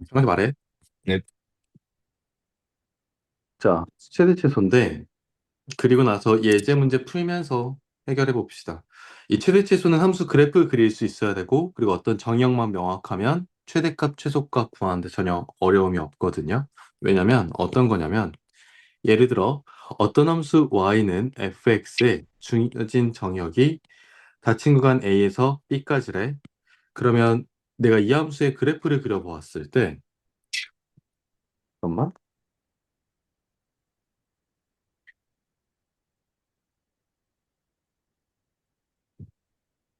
정확히 말해. 네. 자, 최대 최소인데, 그리고 나서 예제 문제 풀면서 해결해 봅시다. 이 최대 최소는 함수 그래프 그릴 수 있어야 되고, 그리고 어떤 정의역만 명확하면 최대값, 최소값 구하는데 전혀 어려움이 없거든요. 왜냐면 어떤 거냐면, 예를 들어 어떤 함수 y는 fx의 주어진 정의역이 닫힌 구간 a에서 b까지래. 그러면 내가 이 함수의 그래프를 그려보았을 때, 잠깐만.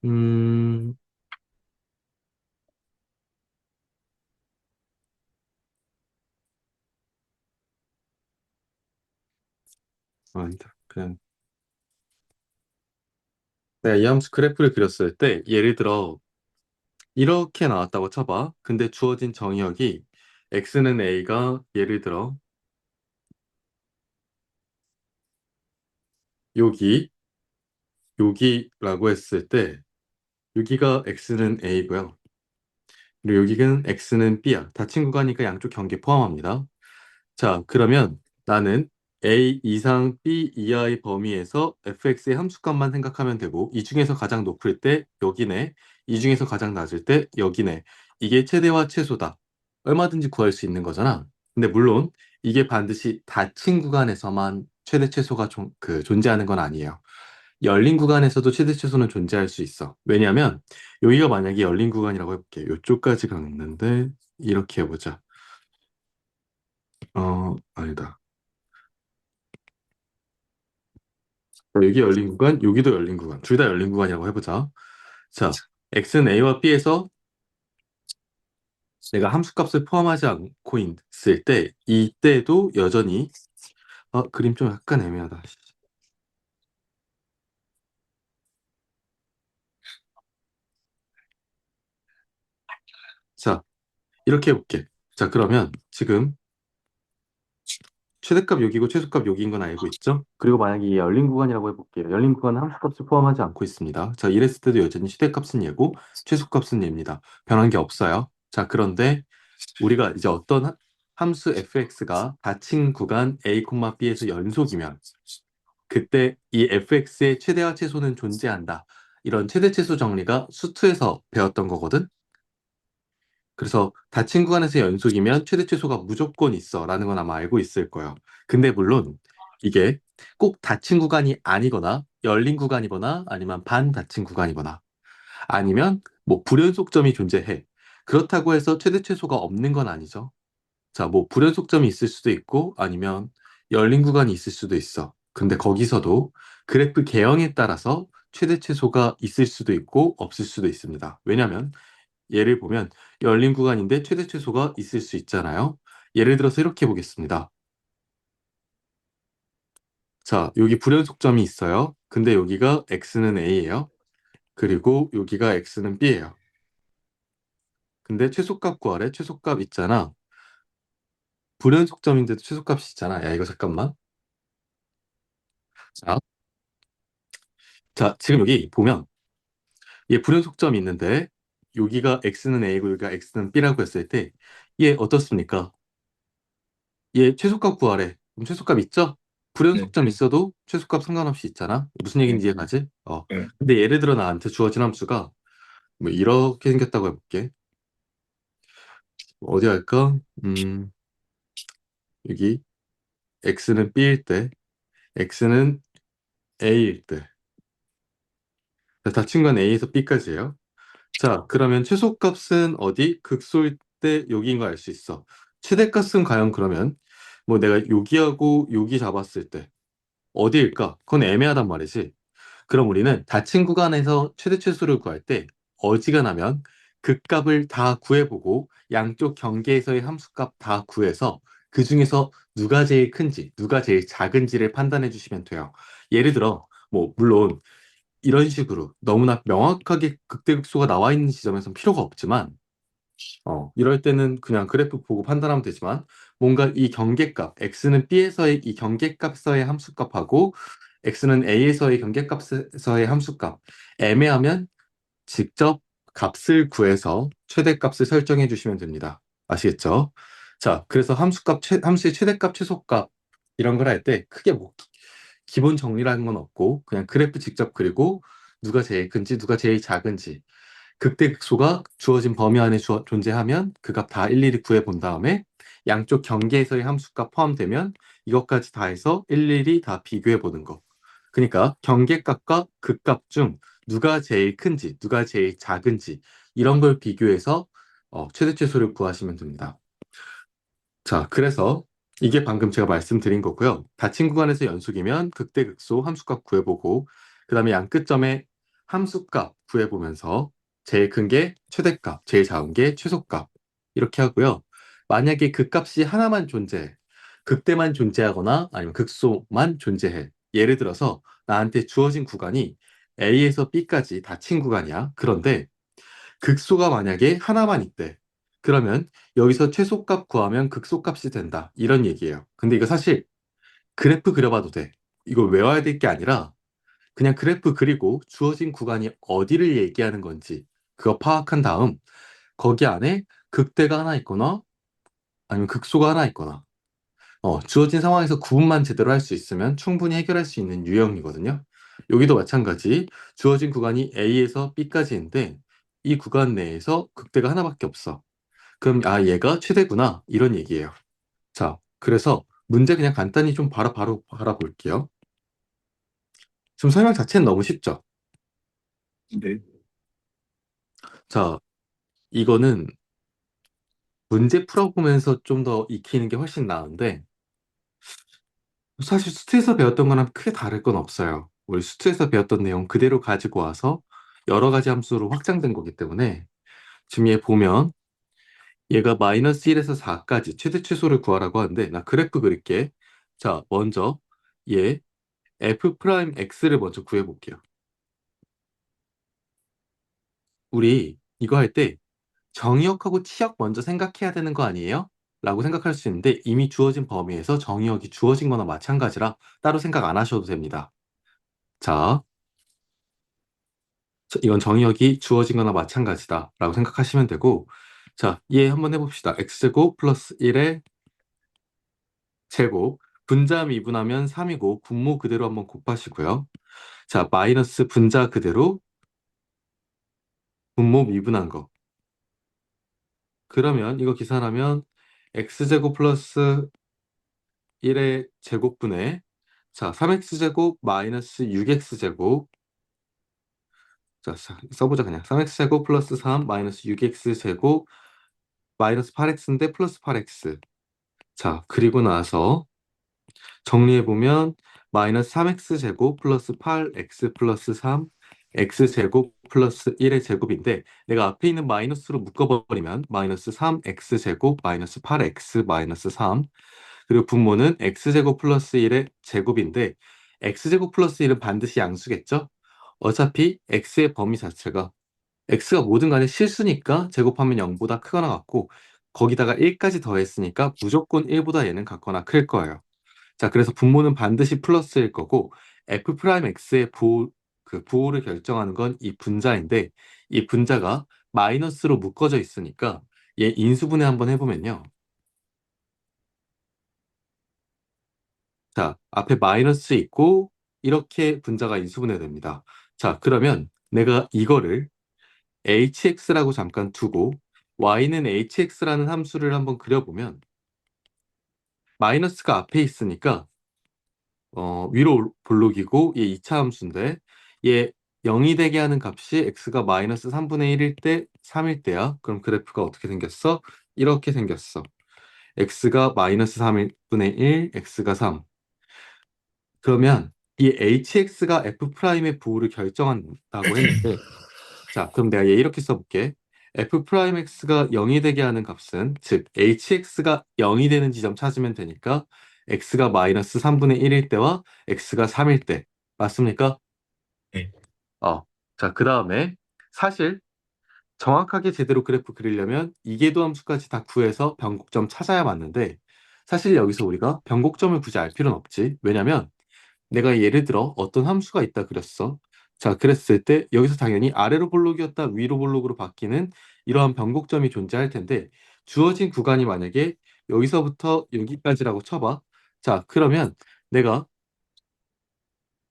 음, 아니다. 그냥 내가 이 함수 그래프를 그렸을 때, 예를 들어 이렇게 나왔다고 쳐봐. 근데 주어진 정의역이 x는 a가 예를 들어 여기, 여기라고 했을 때 여기가 x는 a고요. 그리고 여기는 x는 b야. 닫힌 구간이니까 양쪽 경계 포함합니다. 자, 그러면 나는 a 이상 b 이하의 범위에서 fx의 함수값만 생각하면 되고 이 중에서 가장 높을 때 여기네. 이 중에서 가장 낮을 때 여기네. 이게 최대와 최소다. 얼마든지 구할 수 있는 거잖아. 근데 물론 이게 반드시 닫힌 구간에서만 최대 최소가 존재하는 건 아니에요. 열린 구간에서도 최대 최소는 존재할 수 있어. 왜냐하면 여기가 만약에 열린 구간이라고 해볼게. 이쪽까지 갔는데 이렇게 해보자. 아니다. 여기 열린 구간, 여기도 열린 구간. 둘 다 열린 구간이라고 해보자. 자, x는 a와 b에서 내가 함수값을 포함하지 않고 있을 때, 이때도 여전히, 그림 좀 약간 애매하다. 자, 이렇게 해볼게. 자, 그러면 지금 최대값 여기고 최소값 여기인 건 알고 있죠? 그리고 만약에 이게 열린 구간이라고 해볼게요. 열린 구간은 함수값을 포함하지 않고 있습니다. 자, 이랬을 때도 여전히 최대값은 얘고 최소값은 얘입니다. 변한 게 없어요. 자, 그런데 우리가 이제 어떤 함수 fx가 닫힌 구간 a, b에서 연속이면 그때 이 fx의 최대와 최소는 존재한다. 이런 최대 최소 정리가 수투에서 배웠던 거거든. 그래서 닫힌 구간에서 연속이면 최대 최소가 무조건 있어 라는 건 아마 알고 있을 거예요. 근데 물론 이게 꼭 닫힌 구간이 아니거나 열린 구간이거나 아니면 반 닫힌 구간이거나 아니면 뭐 불연속점이 존재해. 그렇다고 해서 최대 최소가 없는 건 아니죠. 자, 뭐 불연속점이 있을 수도 있고 아니면 열린 구간이 있을 수도 있어. 근데 거기서도 그래프 개형에 따라서 최대 최소가 있을 수도 있고 없을 수도 있습니다. 왜냐면 예를 보면 열린 구간인데 최대 최소가 있을 수 있잖아요. 예를 들어서 이렇게 보겠습니다. 자, 여기 불연속점이 있어요. 근데 여기가 x는 a예요. 그리고 여기가 x는 b예요. 근데 최소값 구하래. 최소값 있잖아. 불연속점인데도 최소값이 있잖아. 야, 이거 잠깐만. 자, 자, 지금 여기 보면 얘 불연속점이 있는데 여기가 x는 a고 여기가 x는 b라고 했을 때 얘 어떻습니까? 얘 최소값 구하래. 그럼 최소값 있죠? 네. 불연속점 있어도 최소값 상관없이 있잖아. 무슨 네. 얘기인지 이해가지? 네. 근데 예를 들어 나한테 주어진 함수가 뭐 이렇게 생겼다고 해볼게. 어디 할까? 여기 x는 b일 때, x는 a일 때. 자, 다친 건 a에서 b까지예요. 자, 그러면 최소값은 어디? 극소일 때 여기인 거 알 수 있어. 최대값은 과연 그러면 뭐 내가 여기하고 여기 잡았을 때 어디일까? 그건 애매하단 말이지. 그럼 우리는 닫힌 구간에서 최대 최소를 구할 때 어지간하면 극값을 다 구해보고 양쪽 경계에서의 함수값 다 구해서 그 중에서 누가 제일 큰지, 누가 제일 작은지를 판단해 주시면 돼요. 예를 들어, 뭐, 물론 이런 식으로 너무나 명확하게 극대극소가 나와 있는 지점에선 필요가 없지만, 이럴 때는 그냥 그래프 보고 판단하면 되지만, 뭔가 이 경계값, x는 b에서의 이 경계값에서의 함수값하고 x는 a에서의 경계값에서의 함수값, 애매하면 직접 값을 구해서 최대값을 설정해 주시면 됩니다. 아시겠죠? 자, 그래서 함수의 최대값, 최소값 이런 걸 할 때 크게 뭐 기본 정리라는 건 없고 그냥 그래프 직접 그리고 누가 제일 큰지 누가 제일 작은지 극대극소가 주어진 범위 안에 존재하면 그 값 다 일일이 구해 본 다음에 양쪽 경계에서의 함수값 포함되면 이것까지 다 해서 일일이 다 비교해 보는 거. 그러니까 경계값과 극값 중 누가 제일 큰지 누가 제일 작은지 이런 걸 비교해서 최대 최소를 구하시면 됩니다. 자, 그래서 이게 방금 제가 말씀드린 거고요. 닫힌 구간에서 연속이면 극대극소 함수값 구해보고, 그 다음에 양 끝점에 함수값 구해보면서 제일 큰 게 최대값, 제일 작은 게 최소값 이렇게 하고요. 만약에 그 값이 하나만 존재해, 극대만 존재하거나 아니면 극소만 존재해. 예를 들어서 나한테 주어진 구간이 A에서 B까지 닫힌 구간이야. 그런데 극소가 만약에 하나만 있대. 그러면 여기서 최소값 구하면 극소값이 된다. 이런 얘기예요. 근데 이거 사실 그래프 그려봐도 돼. 이걸 외워야 될 게 아니라 그냥 그래프 그리고 주어진 구간이 어디를 얘기하는 건지 그거 파악한 다음 거기 안에 극대가 하나 있거나 아니면 극소가 하나 있거나 주어진 상황에서 구분만 제대로 할 수 있으면 충분히 해결할 수 있는 유형이거든요. 여기도 마찬가지 주어진 구간이 A에서 B까지인데 이 구간 내에서 극대가 하나밖에 없어. 그럼 얘가 최대구나 이런 얘기예요. 자, 그래서 문제 그냥 간단히 좀 바로 바라볼게요. 지금 설명 자체는 너무 쉽죠? 네. 자, 이거는 문제 풀어보면서 좀 더 익히는 게 훨씬 나은데 사실 수트에서 배웠던 거랑 크게 다를 건 없어요. 우리 수트에서 배웠던 내용 그대로 가지고 와서 여러 가지 함수로 확장된 거기 때문에 지금 얘 보면 얘가 마이너스 1에서 4까지 최대 최소를 구하라고 하는데 나 그래프 그릴게. 자, 먼저 얘 f 프라임 x를 먼저 구해볼게요. 우리 이거 할 때 정의역하고 치역 먼저 생각해야 되는 거 아니에요? 라고 생각할 수 있는데 이미 주어진 범위에서 정의역이 주어진 거나 마찬가지라 따로 생각 안 하셔도 됩니다. 자, 이건 정의역이 주어진 거나 마찬가지다 라고 생각하시면 되고 자, 얘 한번 해봅시다. x제곱 플러스 1의 제곱 분자 미분하면 3이고 분모 그대로 한번 곱하시고요. 자, 마이너스 분자 그대로 분모 미분한 거. 그러면 이거 계산하면 x제곱 플러스 1의 제곱분의 자, 3x제곱 마이너스 6x제곱 자, 써보자 그냥 3x제곱 플러스 3 마이너스 6x제곱 마이너스 8x인데 플러스 8x 자, 그리고 나서 정리해보면 마이너스 3x제곱 플러스 8x 플러스 3 x제곱 플러스 1의 제곱인데 내가 앞에 있는 마이너스로 묶어버리면 마이너스 3x제곱 마이너스 8x 마이너스 3 그리고 분모는 x제곱 플러스 1의 제곱인데 x제곱 플러스 1은 반드시 양수겠죠? 어차피 x의 범위 자체가 x가 뭐든 간에 실수니까 제곱하면 0보다 크거나 같고 거기다가 1까지 더했으니까 무조건 1보다 얘는 같거나 클 거예요. 자, 그래서 분모는 반드시 플러스일 거고 f 프라임 x의 부호를 결정하는 건 이 분자인데 이 분자가 마이너스로 묶어져 있으니까 얘 인수분해 한번 해보면요. 자, 앞에 마이너스 있고 이렇게 분자가 인수분해 됩니다. 자, 그러면 내가 이거를 hx라고 잠깐 두고 y는 hx라는 함수를 한번 그려보면 마이너스가 앞에 있으니까 위로 볼록이고 얘 2차 함수인데 얘 0이 되게 하는 값이 x가 마이너스 3분의 1일 때 3일 때야. 그럼 그래프가 어떻게 생겼어? 이렇게 생겼어. x가 마이너스 3분의 1, x가 3. 그러면 이 hx가 f'의 부호를 결정한다고 했는데 자, 그럼 내가 얘 이렇게 써볼게. f'x가 0이 되게 하는 값은 즉 hx가 0이 되는 지점 찾으면 되니까 x가 마이너스 3분의 1일 때와 x가 3일 때 맞습니까? 네. 어. 자, 그 다음에 사실 정확하게 제대로 그래프 그리려면 이계도 함수까지 다 구해서 변곡점 찾아야 맞는데 사실 여기서 우리가 변곡점을 굳이 알 필요는 없지. 왜냐면 내가 예를 들어 어떤 함수가 있다 그랬어. 자, 그랬을 때 여기서 당연히 아래로 볼록이었다 위로 볼록으로 바뀌는 이러한 변곡점이 존재할 텐데 주어진 구간이 만약에 여기서부터 여기까지라고 쳐봐. 자, 그러면 내가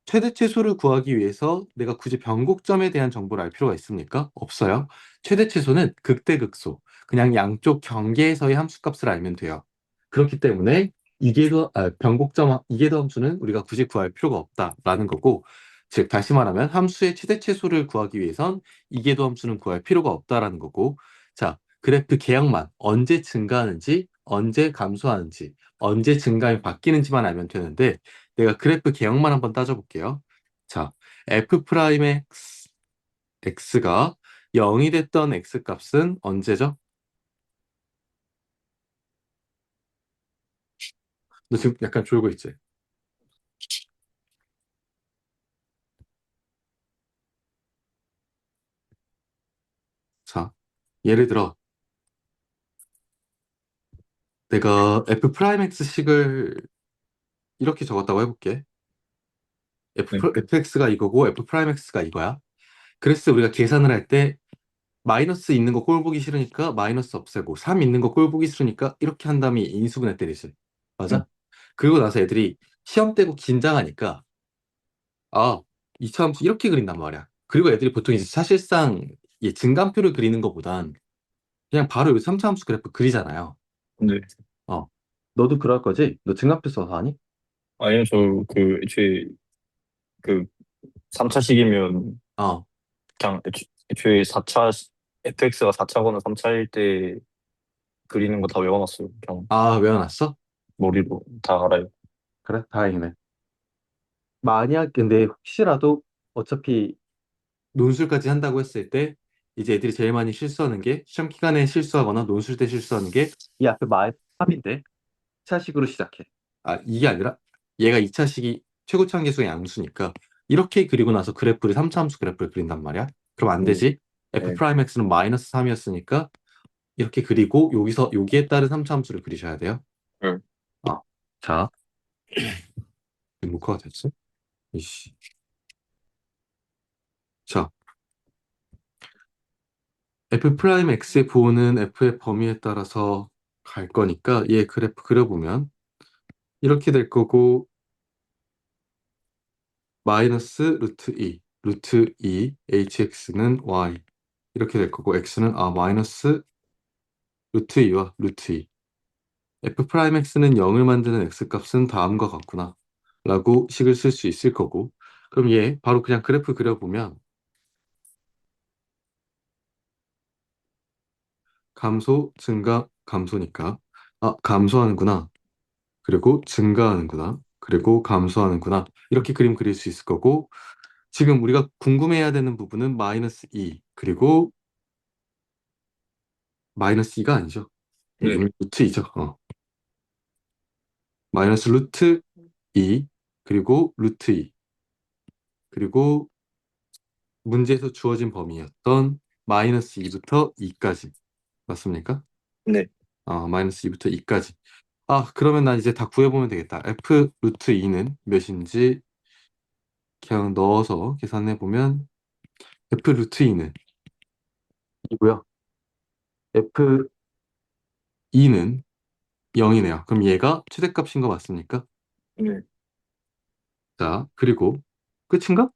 최대 최소를 구하기 위해서 내가 굳이 변곡점에 대한 정보를 알 필요가 있습니까? 없어요. 최대 최소는 극대극소. 그냥 양쪽 경계에서의 함수값을 알면 돼요. 그렇기 때문에 변곡점 이계도 함수는 우리가 굳이 구할 필요가 없다라는 거고, 즉 다시 말하면 함수의 최대 최소를 구하기 위해선 이계도 함수는 구할 필요가 없다라는 거고, 자, 그래프 개형만 언제 증가하는지, 언제 감소하는지, 언제 증가에 바뀌는지만 알면 되는데, 내가 그래프 개형만 한번 따져볼게요. 자, f 프라임의 x가 0이 됐던 x 값은 언제죠? 너 지금 약간 졸고 있지? 자, 예를 들어 내가 f 프라임 x식을 이렇게 적었다고 해볼게. 네. fx가 이거고 f 프라임 x가 이거야. 그래서 우리가 계산을 할 때 마이너스 있는 거 꼴 보기 싫으니까 마이너스 없애고 3 있는 거 꼴 보기 싫으니까 이렇게 한 다음에 인수분해 때리지. 네. 맞아? 그리고 나서 애들이 시험 때고 긴장하니까 이차함수 이렇게 그린단 말이야. 그리고 애들이 보통 이제 사실상 이 증간표를 그리는 것보단 그냥 바로 여기 3차함수 그래프 그리잖아요. 네. 어. 너도 그럴 거지? 너 증간표 써서 하니? 아니요, 애초에 그 3차식이면 어. 그냥 애초에 4차, fx가 4차거나 3차일 때 그리는 거 다 외워놨어요. 그냥 아, 외워놨어? 머리로 다 알아요. 그래, 다행이네. 만약 근데 혹시라도 어차피 논술까지 한다고 했을 때 이제 애들이 제일 많이 실수하는 게 시험 기간에 실수하거나 논술 때 실수하는 게 이 앞에 말 3인데 2차식으로 시작해. 이게 아니라 얘가 2차식이 최고차항계수의 양수니까 이렇게 그리고 나서 그래프를 3차 함수 그래프를 그린단 말이야. 그럼 안 네. 되지. f 네. 프라임 x는 마이너스 3이었으니까 이렇게 그리고 여기서 여기에 따른 3차 함수를 그리셔야 돼요. 네. 아, 자, 녹화가 됐어? 이씨. 자, f 프라임 x의 부호는 f의 범위에 따라서 갈 거니까 얘 그래프 그려보면 이렇게 될 거고 마이너스 루트 2 hx는 y 이렇게 될 거고 x는 마이너스 루트 2와 루트 2 f 프라임 x는 0을 만드는 x 값은 다음과 같구나 라고 식을 쓸 수 있을 거고 그럼 얘 바로 그냥 그래프 그려보면 감소 증가 감소니까 감소하는구나 그리고 증가하는구나 그리고 감소하는구나 이렇게 그림 그릴 수 있을 거고 지금 우리가 궁금해야 되는 부분은 마이너스 2 그리고 마이너스 2가 아니죠. 네. 이미 루트 2죠. 마이너스 루트 2 그리고 루트 2 그리고 문제에서 주어진 범위였던 마이너스 2부터 2까지 맞습니까? 네. 마이너스 2부터 2까지 그러면 난 이제 다 구해보면 되겠다. f 루트 2는 몇인지 그냥 넣어서 계산해보면 f 루트 2는 이고요. f 2는 0이네요. 그럼 얘가 최대값인 거 맞습니까? 네. 자, 그리고 끝인가?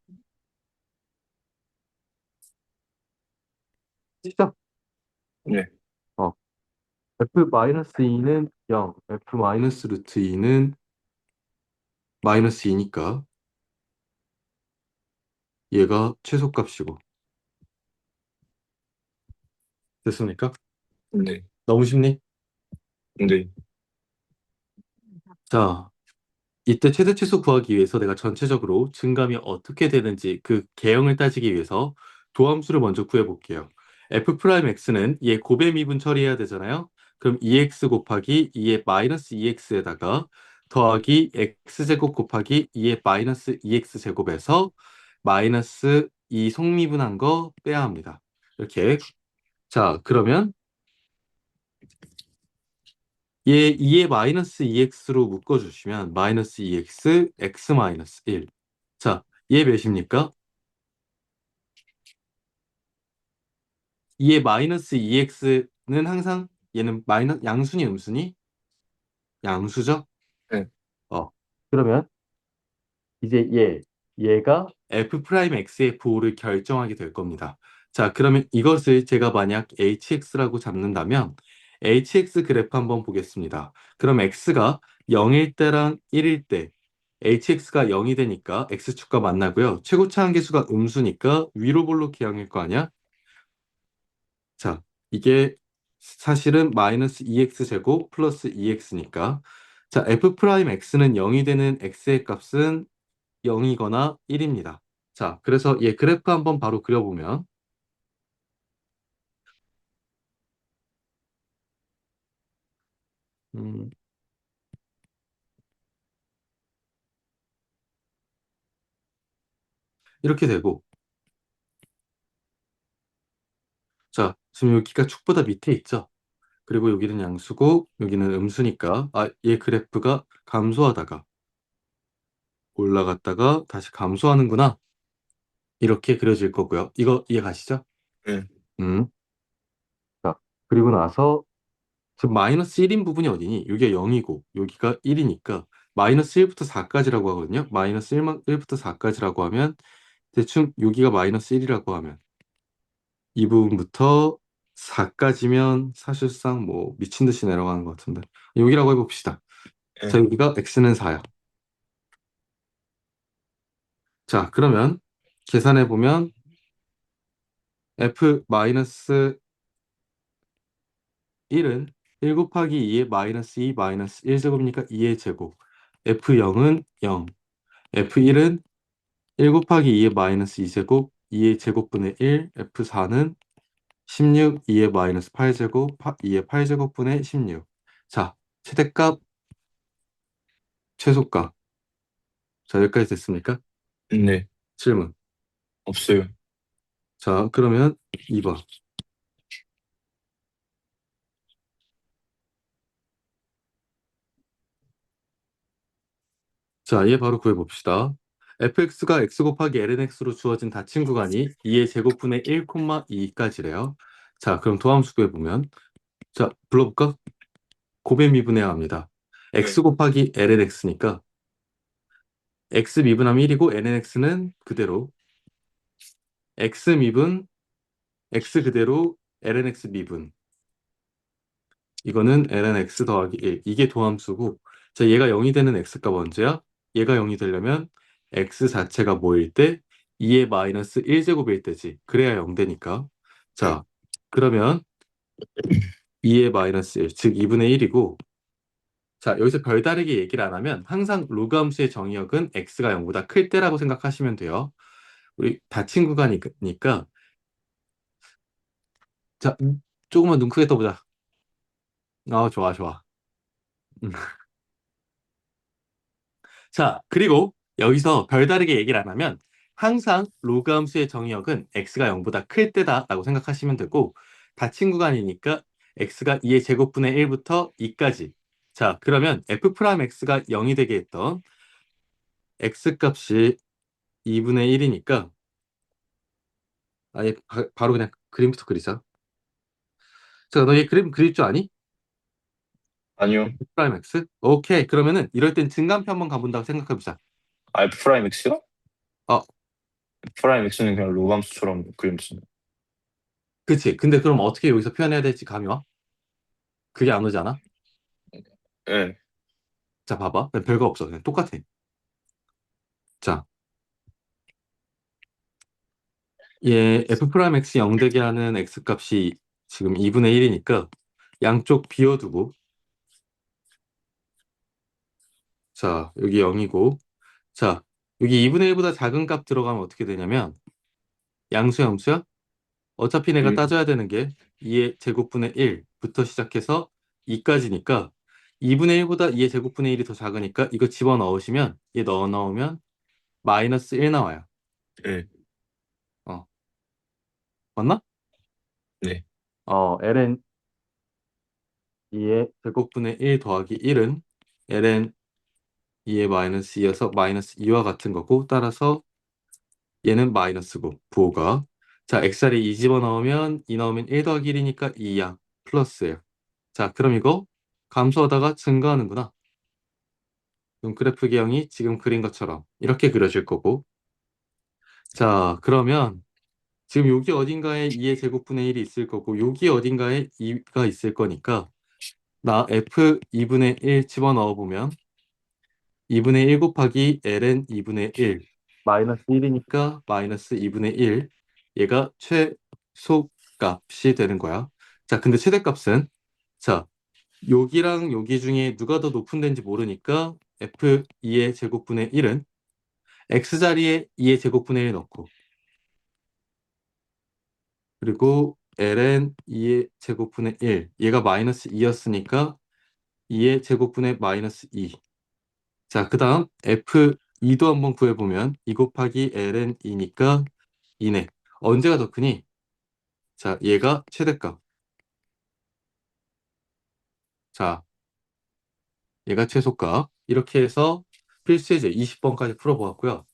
시작. 네. 어, f-2는 0, f 마이너스 루트 2는 마이너스 2니까 얘가 최소값이고 됐습니까? 네. 너무 쉽니? 네. 자, 이때 최대 최소 구하기 위해서 내가 전체적으로 증감이 어떻게 되는지 그 개형을 따지기 위해서 도함수를 먼저 구해볼게요. f 프라임 x는 얘 곱의 미분 처리해야 되잖아요. 그럼 2x 곱하기 2의 마이너스 2x에다가 더하기 x제곱 곱하기 2의 마이너스 2x 제곱에서 마이너스 2 속미분한 거 빼야 합니다. 이렇게. 자, 그러면 얘 2의 마이너스 2x로 묶어주시면 마이너스 2x, x 마이너스 1. 자, 얘 몇입니까? 2의 마이너스 2x는 항상 얘는 마이너스 양수니 음수니? 양수죠? 네. 어. 그러면 이제 얘가 f 프라임 x의 부호를 결정하게 될 겁니다. 자, 그러면 이것을 제가 만약 hx라고 잡는다면 hx 그래프 한번 보겠습니다. 그럼 x가 0일 때랑 1일 때 hx가 0이 되니까 x축과 만나고요. 최고차 한계수가 음수니까 위로 볼록 기항일 거 아니야? 자, 이게 사실은 마이너스 2x 제곱 플러스 2x니까 자, f 프라임 x는 0이 되는 x의 값은 0이거나 1입니다. 자, 그래서 얘 그래프 한번 바로 그려보면 음, 이렇게 되고 자, 지금 여기가 축보다 밑에 있죠? 그리고 여기는 양수고 여기는 음수니까 얘 그래프가 감소하다가 올라갔다가 다시 감소하는구나. 이렇게 그려질 거고요. 이거 이해 가시죠? 네. 음. 자, 그리고 나서 지금 마이너스 1인 부분이 어디니? 여기가 0이고 여기가 1이니까 마이너스 1부터 4까지라고 하거든요. 마이너스 1부터 4까지라고 하면 대충 여기가 마이너스 1이라고 하면 이 부분부터 4까지면 사실상 뭐 미친 듯이 내려가는 것 같은데 여기라고 해봅시다. 자, 네. 여기가 x는 4야. 자, 그러면 계산해보면 f 마이너스 1은 1 곱하기 2의 마이너스 2 마이너스 1제곱이니까 2의 제곱 f0은 0 f1은 1 곱하기 2의 마이너스 2제곱 2의 제곱분의 1 f4는 16 2의 마이너스 8제곱 2의 8제곱분의 16 자, 최대값 최소값 자, 여기까지 됐습니까? 네. 질문. 없어요. 자, 그러면 2번. 자, 얘 바로 구해봅시다. fx가 x 곱하기 lnx로 주어진 닫힌 구간이 2의 제곱분의 1, 2까지래요. 자, 그럼 도함수 구해보면 자, 불러볼까? 곱에 미분해야 합니다. x 네. 곱하기 lnx니까 x 미분하면 1이고 lnx는 그대로 x 미분 x 그대로 lnx 미분 이거는 lnx 더하기 1 이게 도함수고 자, 얘가 0이 되는 x값 언제야? 얘가 0이 되려면 x 자체가 뭐일 때? 2의 마이너스 1제곱일 때지. 그래야 0 되니까. 네. 자, 그러면 2의 마이너스 1, 즉 2분의 1이고 자, 여기서 별다르게 얘기를 안 하면 항상 로그 함수의 정의역은 x가 0보다 클 때라고 생각하시면 돼요. 우리 닫힌 구간이니까 자, 조금만 눈 크게 떠보자. 좋아, 좋아. 음. 자, 그리고 여기서 별다르게 얘기를 안 하면 항상 로그 함수의 정의역은 x가 0보다 클 때다라고 생각하시면 되고 닫힌 구간이니까 x가 2의 제곱분의 1부터 2까지. 자, 그러면 f 프라임 x가 0이 되게 했던 x 값이 2분의 1이니까 아예 바로 그냥 그림부터 그리자. 자, 너 얘 그림 그릴 줄 아니? 아니요. f 프라임 x? 오케이. 그러면은 이럴 땐 증간표 한번 가본다고 생각해보자. F 프라임 X요? 어, F 프라임 X는 그냥 로감수처럼 그림치는. 그치. 근데 그럼 어떻게 여기서 표현해야 될지 감이 와? 그게 안 오잖아? 네. 자, 봐봐. 그냥 별거 없어. 그냥 똑같아. 자, 얘 f 프라임 x 0 되게 하는 x 값이 지금 2분의 1이니까 양쪽 비워두고 자, 여기 0이고 자, 여기 2분의 1보다 작은 값 들어가면 어떻게 되냐면 양수야, 음수야? 어차피 내가 음. 따져야 되는 게 2의 제곱분의 1부터 시작해서 2까지니까 2분의 1보다 2의 제곱분의 1이 더 작으니까 이거 집어넣으시면 얘 넣어 넣으면 마이너스 1 나와요. 네. 어, 맞나? 네. ln 2의 제곱분의 1 더하기 1은 ln 2의 마이너스 2여서 마이너스 2와 같은 거고 따라서 얘는 마이너스고 부호가 자 x자리 2 집어넣으면 2 넣으면 1 더하기 1이니까 2야 플러스예요. 자, 그럼 이거 감소하다가 증가하는구나. 그럼 그래프 기형이 지금 그린 것처럼 이렇게 그려질 거고. 자, 그러면 지금 여기 어딘가에 2의 제곱분의 1이 있을 거고 여기 어딘가에 2가 있을 거니까 나 f 2분의 1 집어넣어 보면 2분의 1 곱하기 ln 2분의 1 마이너스 1이니까 마이너스 2분의 1 얘가 최소값이 되는 거야. 자, 근데 최대값은 자, 여기랑 여기 중에 누가 더 높은 데인지 모르니까 f2의 제곱분의 1은 x자리에 2의 제곱분의 1 넣고 그리고 ln 2의 제곱분의 1 얘가 마이너스 2였으니까 2의 제곱분의 마이너스 2. 자, 그 다음 f2도 한번 구해보면 2 곱하기 ln 2니까 2네. 언제가 더 크니? 자, 얘가 최대값. 자, 얘가 최소값. 이렇게 해서 필수예제 20번까지 풀어보았고요.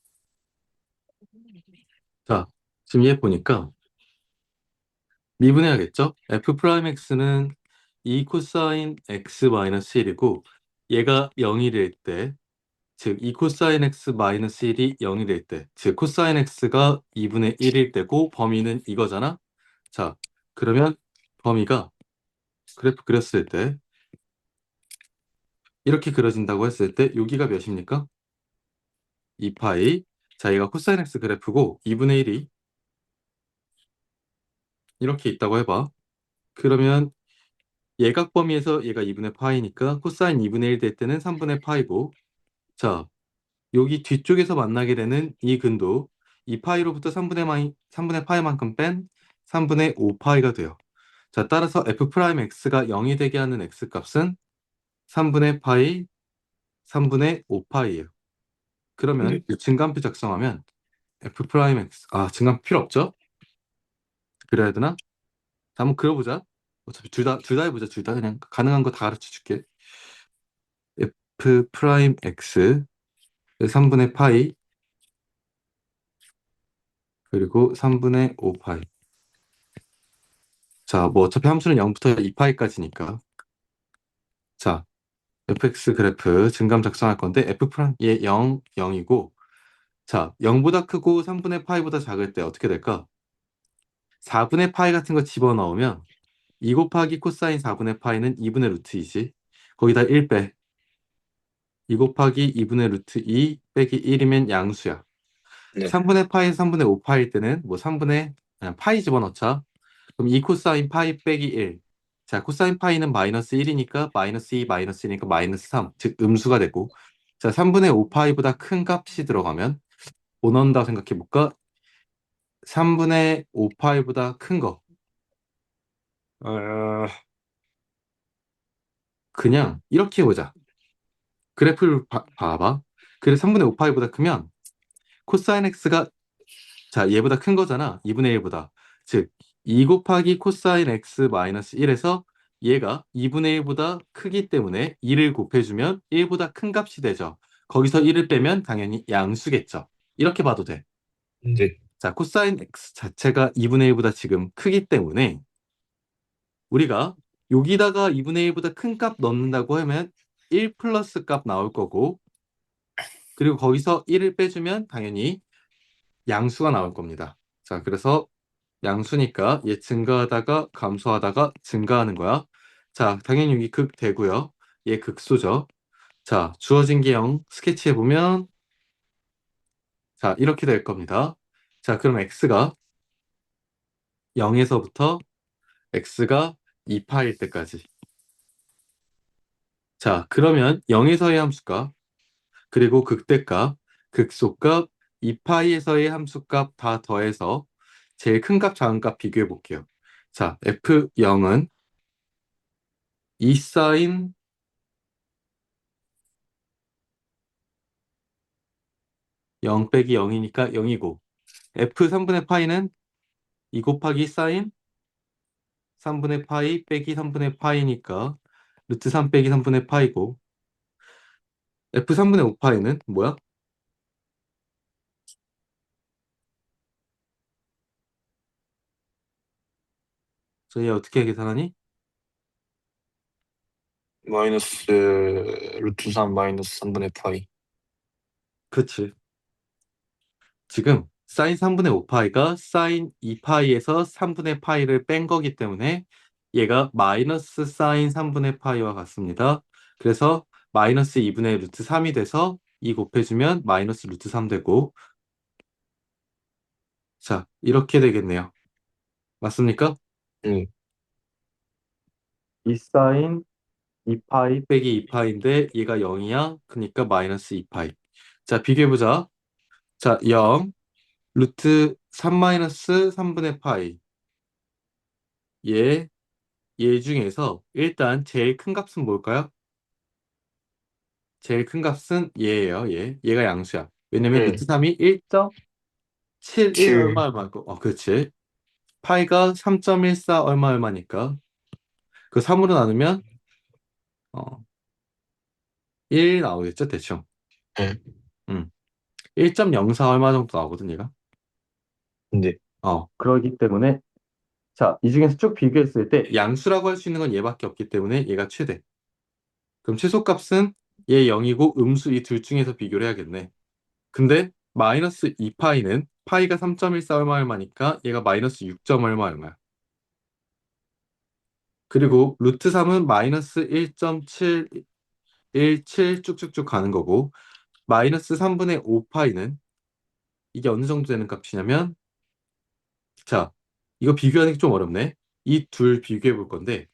자, 지금 얘 보니까 미분해야겠죠? f 프라임 x는 2 코사인 x 마이너스 1이고 얘가 0이 될 때, 즉 2 코사인 x 마이너스 1이 0이 될 때, 즉 코사인 x가 2분의 1일 때고 범위는 이거잖아? 자, 그러면 범위가 그래프 그렸을 때 이렇게 그려진다고 했을 때 여기가 몇입니까? 2파이. 자, 얘가 코사인 x 그래프고 2분의 1이 이렇게 있다고 해봐. 그러면 예각 범위에서 얘가 2분의 파이니까 코사인 2분의 1 될 때는 3분의 파이고 자, 여기 뒤쪽에서 만나게 되는 이 근도 2파이로부터 3분의 파이만큼 뺀 3분의 5파이가 돼요. 자, 따라서 f 프라임 x가 0이 되게 하는 x 값은 3분의 파이, 3분의 5파이예요. 그러면 네. 이 증간표 작성하면 f 프라임 x 증간표 필요 없죠? 그래야 되나? 자, 한번 그려보자. 어차피 둘 다 해보자. 둘 다 그냥 가능한 거 다 가르쳐 줄게. f 프라임 x 3분의 파이 그리고 3분의 5파이. 자, 뭐 어차피 함수는 0부터 2파이까지니까. 자, fx 그래프 증감 작성할 건데 f 프라임 얘 0, 0이고 자, 0보다 크고 3분의 파이보다 작을 때 어떻게 될까? 4분의 파이 같은 거 집어넣으면 2 곱하기 코사인 4분의 파이는 2분의 루트 2지. 거기다 1 빼. 2 곱하기 2분의 루트 2 빼기 1이면 양수야. 네. 3분의 파이, 3분의 5파일 때는 뭐 3분의 그냥 파이 집어넣자. 그럼 2 코사인 파이 빼기 1. 자, 코사인 파이는 마이너스 1이니까 마이너스 2 마이너스 1이니까 마이너스 3. 즉 음수가 되고 자, 3분의 5파이보다 큰 값이 들어가면 뭐 넣는다 생각해 볼까? 3분의 5파이보다 큰 거. 어, 그냥 이렇게 해보자. 그래프를 봐봐. 그래서 3분의 5파이보다 크면 코사인 x가 자, 얘보다 큰 거잖아. 2분의 1보다. 즉, 2 곱하기 코사인 x 마이너스 1에서 얘가 2분의 1보다 크기 때문에 2를 곱해주면 1보다 큰 값이 되죠. 거기서 1을 빼면 당연히 양수겠죠. 이렇게 봐도 돼. 네. 자, 코사인 x 자체가 2분의 1보다 지금 크기 때문에 우리가 여기다가 2분의 1보다 큰 값 넣는다고 하면 1 플러스 값 나올 거고 그리고 거기서 1을 빼주면 당연히 양수가 나올 겁니다. 자, 그래서 양수니까 얘 증가하다가 감소하다가 증가하는 거야. 자, 당연히 여기 극 되고요. 얘 극소죠. 자, 주어진 게0 스케치해 보면 자, 이렇게 될 겁니다. 자, 그럼 x가 0에서부터 x가 2파일 때까지. 자, 그러면 0에서의 함수값, 그리고 극대값, 극소값, 2파이에서의 함수값 다 더해서 제일 큰 값, 작은 값 비교해 볼게요. 자, f0은 2 사인 0 빼기 0이니까 0이고 f 3분의 파이는 2 곱하기 사인 3분의 파이 빼기 3분의 파이니까 루트 3 빼기 3분의 파이고 f 3분의 5파이는 뭐야? 저얘 어떻게 계산하니? 마이너스 루트 3 마이너스 3분의 파이. 그치. 지금 사인 3분의 5파이가 사인 2파이에서 3분의 파이를 뺀 거기 때문에 얘가 마이너스 사인 3분의 파이와 같습니다. 그래서 마이너스 2분의 루트 3이 돼서 2 곱해주면 마이너스 루트 3 되고 자 이렇게 되겠네요. 맞습니까? 응, 2 사인 2파이 빼기 2파이인데 얘가 0이야. 그러니까 마이너스 2파이. 자 비교해보자. 자 0, 루트 3 마이너스 3분의 파이 얘 얘 중에서 일단 제일 큰 값은 뭘까요? 제일 큰 값은 얘예요. 얘가 양수야. 왜냐면 응, 루트 3이 1.71 7, 얼마 얼마고. 그렇지. 파이가 3.14 얼마 얼마니까 그 3으로 나누면 어, 1 나오겠죠, 대충. 응. 음. 1.04 얼마 정도 나오거든, 얘가. 근데, 그러기 때문에 자, 이 중에서 쭉 비교했을 때 양수라고 할 수 있는 건 얘밖에 없기 때문에 얘가 최대. 그럼 최소값은 얘 0이고 음수 이 둘 중에서 비교를 해야겠네. 근데 마이너스 2파이는 파이가 3.14 얼마 얼마니까 얘가 마이너스 6. 얼마 얼마야. 그리고 루트 3은 마이너스 1.717 쭉쭉쭉 가는 거고 마이너스 3분의 5파이는 이게 어느 정도 되는 값이냐면 자 이거 비교하는 게 좀 어렵네. 이 둘 비교해 볼 건데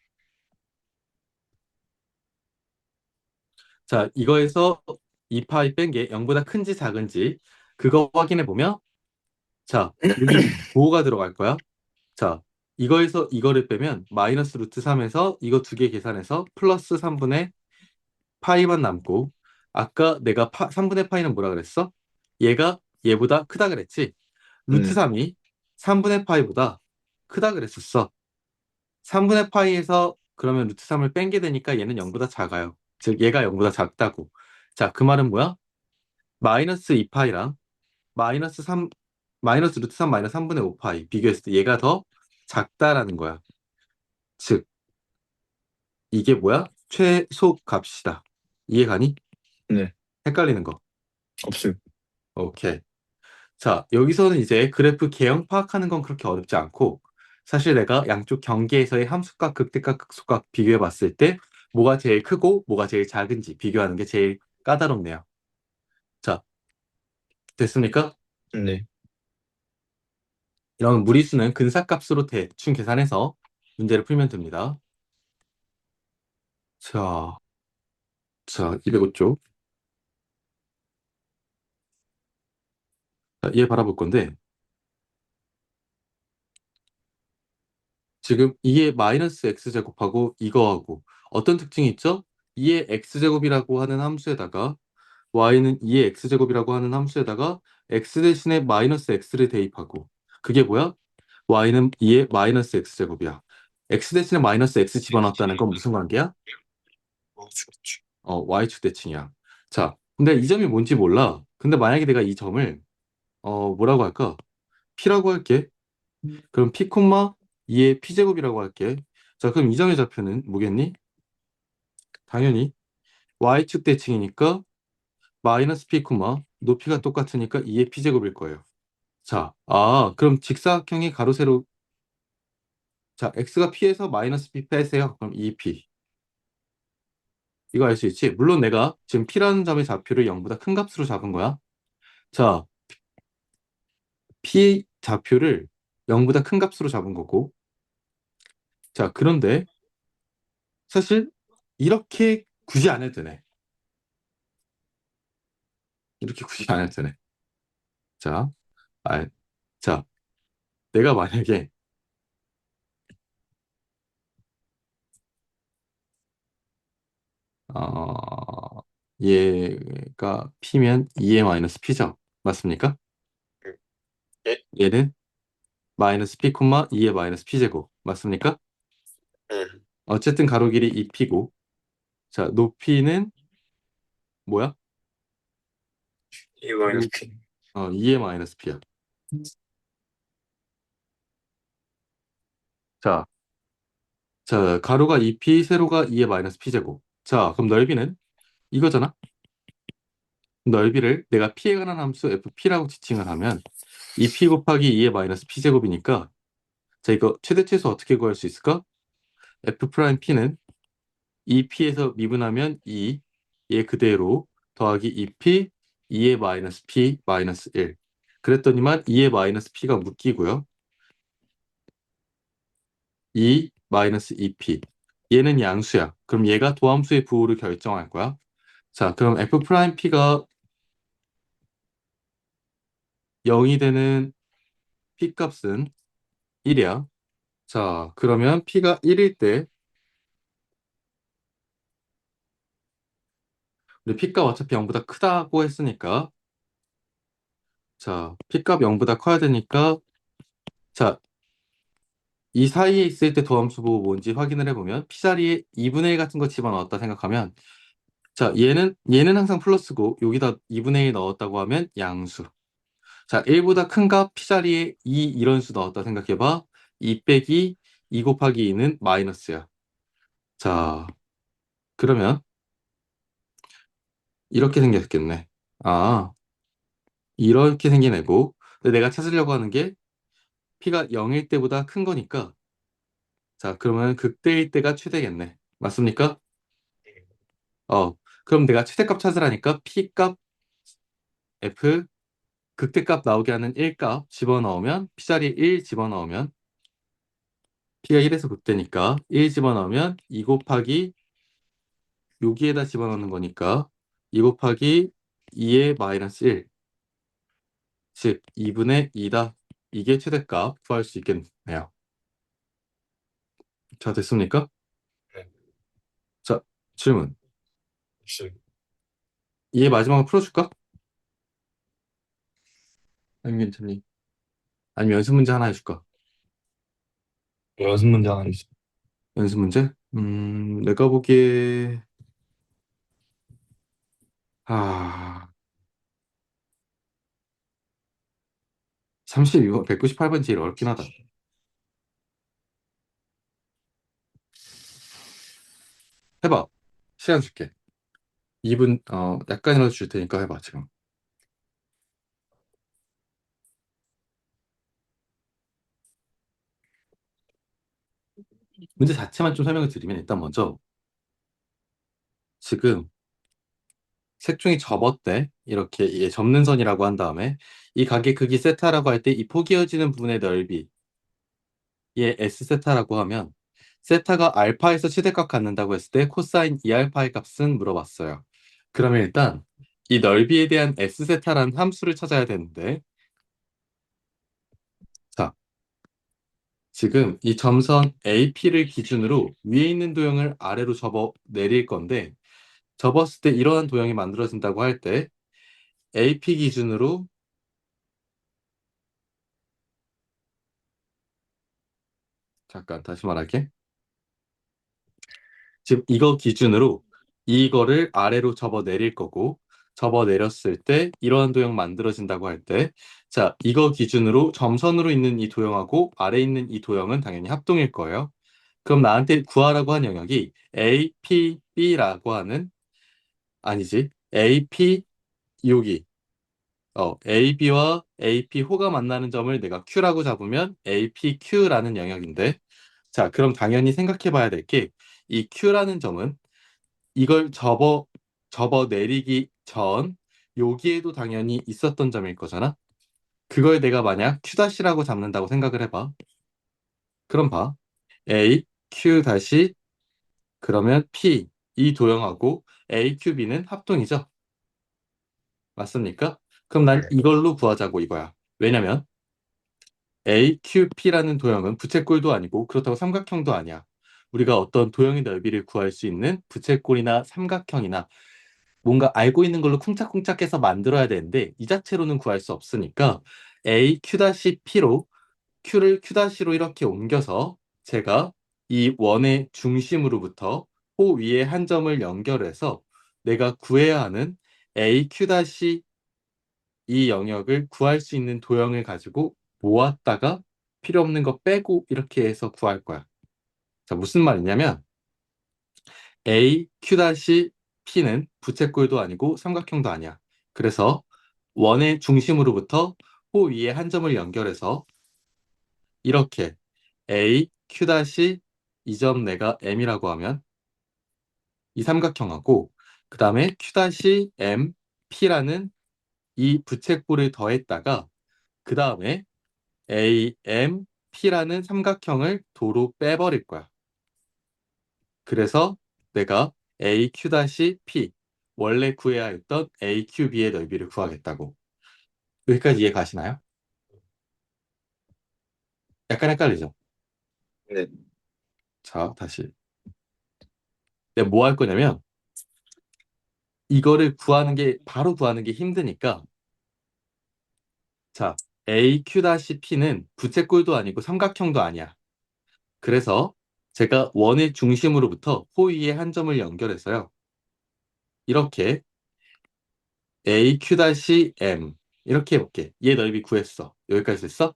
자 이거에서 2파이 뺀 게 0보다 큰지 작은지 그거 확인해 보면 자 여기 보호가 들어갈 거야. 자, 이거에서 이거를 빼면 마이너스 루트 3에서 이거 두 개 계산해서 플러스 3분의 파이만 남고 아까 내가 3분의 파이는 뭐라 그랬어? 얘가 얘보다 크다 그랬지? 루트 응, 3이 3분의 파이보다 크다 그랬었어. 3분의 파이에서 그러면 루트 3을 뺀 게 되니까 얘는 0보다 작아요. 즉 얘가 0보다 작다고. 자, 그 말은 뭐야? 마이너스 2파이랑 마이너스 3 마이너스 루트 3 마이너스 3분의 5파이 비교했을 때 얘가 더 작다라는 거야. 즉 이게 뭐야? 최소값이다. 이해가니? 네, 헷갈리는 거. 없음. 오케이. 자, 여기서는 이제 그래프 개형 파악하는 건 그렇게 어렵지 않고 사실 내가 양쪽 경계에서의 함수값, 극대값, 극소값 비교해 봤을 때 뭐가 제일 크고 뭐가 제일 작은지 비교하는 게 제일 까다롭네요. 자, 됐습니까? 네, 이런 무리수는 근사값으로 대충 계산해서 문제를 풀면 됩니다. 자, 205쪽. 자, 얘 바라볼 건데 지금 2의 마이너스 x제곱하고 이거하고 어떤 특징이 있죠? 2의 x제곱이라고 하는 함수에다가 y는 2의 x제곱이라고 하는 함수에다가 x 대신에 마이너스 x를 대입하고 그게 뭐야? y는 2의 마이너스 x제곱이야. x 대신에 마이너스 x 집어넣었다는 건 무슨 관계야? 죽었지. y축 대칭이야. 자, 근데 이 점이 뭔지 몰라. 근데 만약에 내가 이 점을 뭐라고 할까? p라고 할게. 그럼 p, 2의 p제곱이라고 할게. 자, 그럼 이 점의 좌표는 뭐겠니? 당연히 y축 대칭이니까 마이너스 p, 높이가 똑같으니까 2의 p제곱일 거예요. 자, 그럼 직사각형의 가로 세로 자, x가 p에서 마이너스 p 빼세요. 그럼 2p. 이거 알 수 있지? 물론 내가 지금 p라는 점의 좌표를 0보다 큰 값으로 잡은 거야. 자, p 좌표를 0보다 큰 값으로 잡은 거고. 자, 그런데 사실 이렇게 굳이 안 해도 되네. 이렇게 굳이 안 해도 되네. 자, 아, 자, 내가 만약에 어, 얘가 p면 2의 마이너스 p죠. 맞습니까? 예, 얘는 마이너스 p, 2의 마이너스 p제곱. 맞습니까? 응. 어쨌든 가로 길이 2p고 자, 높이는 뭐야? 2 마이너스 높, P. 2의 마이너스 p야. 자, 가로가 2p, 세로가 2의 마이너스 p제곱. 자, 그럼 넓이는 이거잖아. 넓이를 내가 p에 관한 함수 fp라고 지칭을 하면 이 p 곱하기 2의 마이너스 p제곱이니까 자, 이거 최대 최소 어떻게 구할 수 있을까? f 프라임 p는 2p에서 미분하면 2, 얘 그대로 더하기 2p, 2의 마이너스 p 마이너스 1. 그랬더니만 2의 마이너스 p가 묶이고요. 2 마이너스 2p. 얘는 양수야. 그럼 얘가 도함수의 부호를 결정할 거야. 자, 그럼 f 프라임 p가 0이 되는 p 값은 1이야. 자, 그러면 p가 1일 때 우리 p값 어차피 0보다 크다고 했으니까 자, p값 0보다 커야 되니까 자, 이 사이에 있을 때 도함수 보호 뭔지 확인을 해보면 p 자리에 2분의 1 같은 거 집어넣었다 생각하면 자, 얘는 항상 플러스고 여기다 2분의 1 넣었다고 하면 양수. 자, 1보다 큰 값 p 자리에 2 이런 수 넣었다 생각해봐. 2 빼기 2 곱하기 2는 마이너스야. 자, 그러면 이렇게 생겼겠네. 아, 이렇게 생긴 애고 근데 내가 찾으려고 하는 게 p가 0일 때보다 큰 거니까 자, 그러면 극대일 때가 최대겠네. 맞습니까? 어, 그럼 내가 최대값 찾으라니까 p값 f 극대값 나오게 하는 1값 집어넣으면 p자리에 1 집어넣으면 p가 1에서 극대니까 1 집어넣으면 2 곱하기 여기에다 집어넣는 거니까 2 곱하기 2의 마이너스 1, 즉 2분의 2다. 이게 최대값 구할 수 있겠네요. 자, 됐습니까? 네. 자, 질문. 혹시 얘 마지막으로 풀어줄까? 아니면 괜찮니? 아니면 연습 문제 하나 해줄까? 연습 문제 하나 있어. 연습 문제? 내가 보기에 아, 32번, 198번 제일 어렵긴 하다. 해봐. 시간 줄게. 2분, 약간이라도 줄 테니까 해봐, 지금. 문제 자체만 좀 설명을 드리면 일단 먼저 지금 색종이 접었대. 이렇게 얘 접는 선이라고 한 다음에 이 각의 크기 세타라고 할 때 이 포개어지는 부분의 넓이 얘 S 세타라고 하면 세타가 알파에서 최대값 갖는다고 했을 때 코사인 2알파의 값은 물어봤어요. 그러면 일단 이 넓이에 대한 S 세타라는 함수를 찾아야 되는데 자, 지금 이 점선 AP를 기준으로 위에 있는 도형을 아래로 접어 내릴 건데 접었을 때 이러한 도형이 만들어진다고 할 때 AP 기준으로 잠깐 다시 말할게. 지금 이거 기준으로 이거를 아래로 접어 내릴 거고 접어 내렸을 때 이러한 도형 만들어진다고 할 때 자, 이거 기준으로 점선으로 있는 이 도형하고 아래 있는 이 도형은 당연히 합동일 거예요. 그럼 나한테 구하라고 한 영역이 APB라고 하는 아니지. AP 여기 AB와 AP호가 만나는 점을 내가 Q라고 잡으면 APQ라는 영역인데 자, 그럼 당연히 생각해 봐야 될 게 이 Q라는 점은 이걸 접어 내리기 전 여기에도 당연히 있었던 점일 거잖아. 그걸 내가 만약 Q-라고 잡는다고 생각을 해봐. 그럼 봐. A, Q 다시 그러면 P 이 도형하고 A, Q, B는 합동이죠. 맞습니까? 그럼 난 네. 이걸로 구하자고 이거야. 왜냐면 AQP라는 도형은 부채꼴도 아니고 그렇다고 삼각형도 아니야. 우리가 어떤 도형의 넓이를 구할 수 있는 부채꼴이나 삼각형이나 뭔가 알고 있는 걸로 쿵짝쿵짝해서 만들어야 되는데 이 자체로는 구할 수 없으니까 AQ-P로 Q를 Q-로 이렇게 옮겨서 제가 이 원의 중심으로부터 호 위에 한 점을 연결해서 내가 구해야 하는 AQ- 이 영역을 구할 수 있는 도형을 가지고 모았다가 필요 없는 거 빼고 이렇게 해서 구할 거야. 자, 무슨 말이냐면 A, Q-P는 부채꼴도 아니고 삼각형도 아니야. 그래서 원의 중심으로부터 호 위에 한 점을 연결해서 이렇게 A, Q- 이 점 내가 M이라고 하면 이 삼각형하고 그 다음에 Q-M, P라는 이 부채꼴을 더했다가 그 다음에 A, M, P라는 삼각형을 도로 빼버릴 거야. 그래서 내가 AQ-P 원래 구해야 했던 AQB의 넓이를 구하겠다고. 여기까지 이해 가시나요? 약간 헷갈리죠? 네. 자, 다시. 내가 뭐 할 거냐면 이거를 구하는 게 바로 구하는 게 힘드니까 자, AQ-P는 부채꼴도 아니고 삼각형도 아니야. 그래서 제가 원의 중심으로부터 호위의 한 점을 연결해서요. 이렇게 AQ-M 이렇게 해볼게. 얘 넓이 구했어. 여기까지 됐어?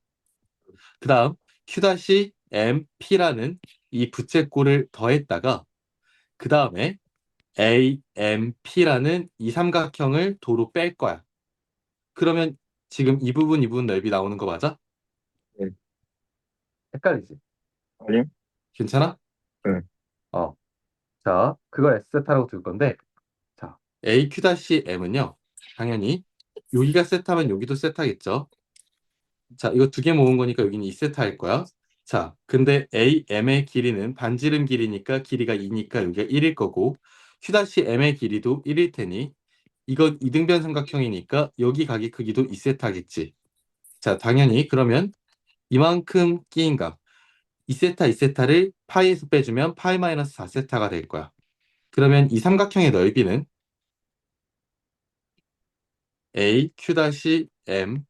그 다음 Q-MP라는 이 부채꼴을 더했다가 그 다음에 AMP라는 이 삼각형을 도로 뺄 거야. 그러면 지금 이 부분 넓이 나오는 거 맞아? 네. 헷갈리지? 아니요? 괜찮아? 네. 어. 자, 그걸 S세타라고 둘 건데 자, AQ-M은요. 당연히 여기가 세타면 여기도 세타겠죠? 자, 이거 두 개 모은 거니까 여기는 2세트 할 거야. 자, 근데 AM의 길이는 반지름 길이니까 길이가 2니까 여기가 1일 거고 Q-M의 길이도 1일 테니 이건 이등변 삼각형이니까 여기 각의 크기도 2세트 하겠지. 자, 당연히 그러면 이만큼 끼인 값 2세타 2세타를 파이에서 빼주면 파이 마이너스 4세타가 될 거야. 그러면 이 삼각형의 넓이는 AQ-M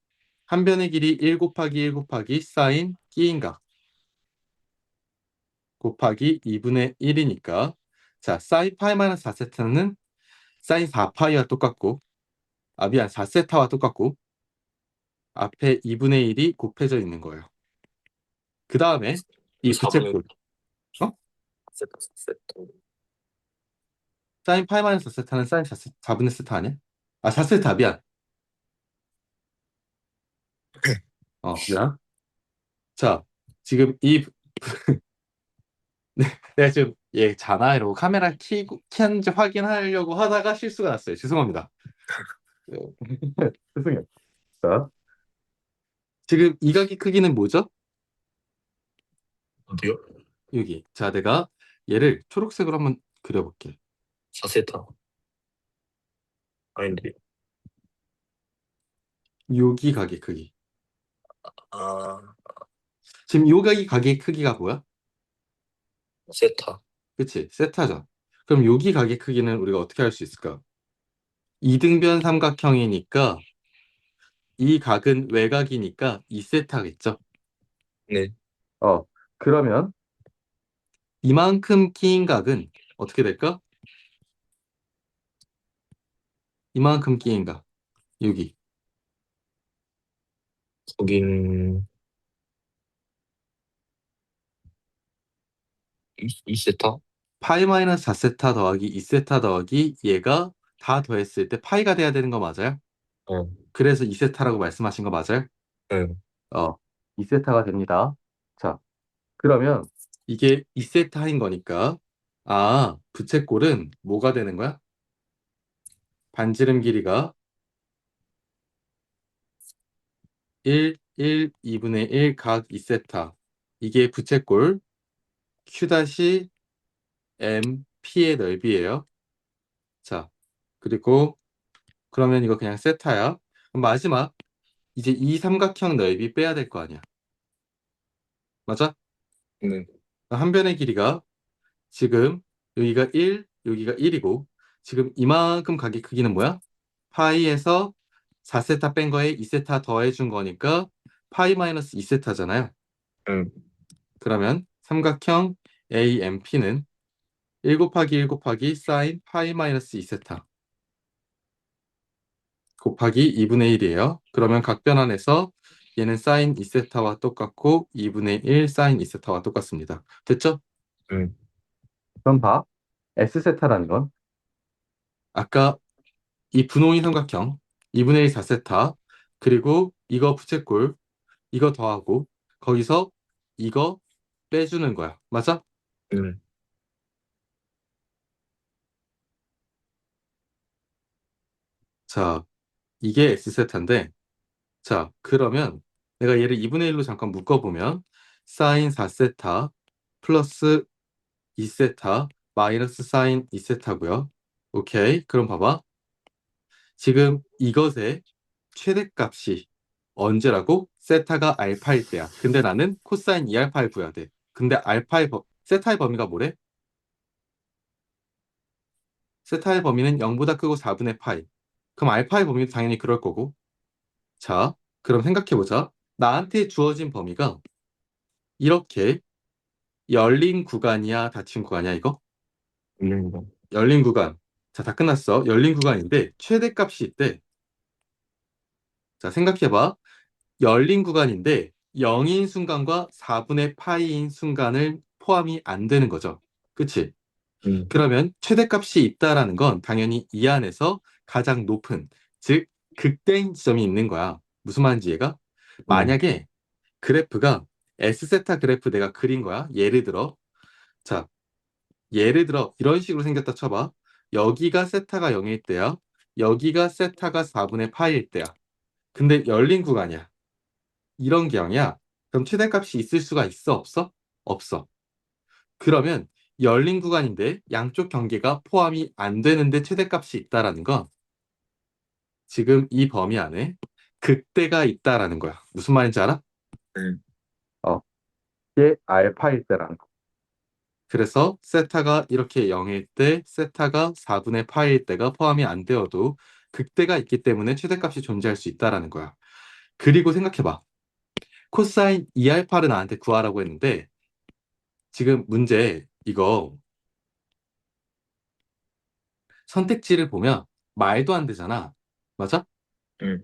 한 변의 길이 1 곱하기 1 곱하기 사인 끼인 값 곱하기 2분의 1이니까 자 사인 파이 마이너스 4세타는 사인 4파이와 똑같고 아 미안 4세타와 똑같고 앞에 2분의 1이 곱해져 있는 거예요. 그 다음에 이 4분의 부채꼴 어? 세타, 세타. 사인 파이 마이너스 4세타는 사인 4분의 세타 아니야? 아 4세타 미안 미안 자 지금 이 내가 지금 얘 자나 이러고 카메라 켜는지 확인하려고 하다가 실수가 났어요. 죄송합니다. 죄송해요. 자 지금 이 각의 크기는 뭐죠? 어디요? 여기. 자, 내가 얘를 초록색으로 한번 그려볼게. 4세타. 아닌데. 여기 가게 크기. 아, 지금 요 가게 가게 크기가 뭐야? 세타. 그치? 세타죠. 그럼 여기 가게 크기는 우리가 어떻게 할 수 있을까? 이등변 삼각형이니까 이 각은 외곽이니까 2세타겠죠? 네. 어, 그러면 이만큼 끼인 각은 어떻게 될까? 이만큼 끼인 각. 여기. 거긴 2세타? 파이 마이너스 4세타 더하기 2세타 더하기 얘가 다 더했을 때 파이가 돼야 되는 거 맞아요? 어, 그래서 2세타라고 말씀하신 거 맞아요? 네. 어, 2세타가 됩니다. 자, 그러면 이게 2세타인 거니까 아, 부채꼴은 뭐가 되는 거야? 반지름 길이가 1, 1, 2분의 1 각 2세타. 이게 부채꼴 Q-MP의 넓이에요. 자, 그리고 그러면 이거 그냥 세타야. 그럼 마지막 이제 이 삼각형 넓이 빼야 될 거 아니야. 맞아? 네. 한 변의 길이가 지금 여기가 1, 여기가 1이고 지금 이만큼 각의 크기는 뭐야? 파이에서 4세타 뺀 거에 2세타 더해준 거니까 파이 마이너스 2세타잖아요. 네. 그러면 삼각형 AMP는 1 곱하기 1 곱하기 사인 파이 마이너스 2세타 곱하기 2분의 1이에요. 그러면 각변환해서 얘는 사인 2세타와 똑같고 2분의 1 사인 2세타와 똑같습니다. 됐죠? 네. 그럼 봐. S세타라는 건 아까 이 분홍이 삼각형 2분의 1 4세타 그리고 이거 부채꼴 이거 더하고 거기서 이거 빼주는 거야. 맞아? 음, 자, 이게 S세타인데 자, 그러면 내가 얘를 2분의 1로 잠깐 묶어보면 사인 4세타 플러스 2세타 마이너스 사인 2세타고요. 오케이. 그럼 봐봐. 지금 이것의 최대값이 언제라고? 세타가 알파일 때야. 근데 나는 코사인 2알파를 구해야 돼. 근데 세타의 범위가 뭐래? 세타의 범위는 0보다 크고 4분의 파이. 그럼 알파의 범위도 당연히 그럴 거고. 자, 그럼 생각해보자. 나한테 주어진 범위가 이렇게 열린 구간이야, 닫힌 구간이야, 이거? 올립니다. 열린 구간. 자, 다 끝났어. 열린 구간인데 최대값이 있대. 자, 생각해봐. 열린 구간인데 0인 순간과 4분의 파이인 순간을 포함이 안 되는 거죠. 그치? 음, 그러면 최대값이 있다라는 건 당연히 이 안에서 가장 높은, 즉 극대인 지점이 있는 거야. 무슨 말인지 이해가? 음, 만약에 그래프가 S세타 그래프 내가 그린 거야. 자, 예를 들어 이런 식으로 생겼다 쳐봐. 여기가 세타가 0일 때야. 여기가 세타가 4분의 파이일 때야. 근데 열린 구간이야. 이런 경우야. 그럼 최대값이 있을 수가 있어, 없어? 없어. 그러면 열린 구간인데 양쪽 경계가 포함이 안 되는데 최대값이 있다라는 건 지금 이 범위 안에 극대가 있다라는 거야. 무슨 말인지 알아? 음, 어, 이게 알파일 때라는 거. 그래서 세타가 이렇게 0일 때, 세타가 4분의 파일 때가 포함이 안 되어도 극대가 있기 때문에 최대값이 존재할 수 있다라는 거야. 그리고 생각해봐. 코사인 2알파를 나한테 구하라고 했는데 지금 문제 이거 선택지를 보면 말도 안 되잖아. 맞아? 음,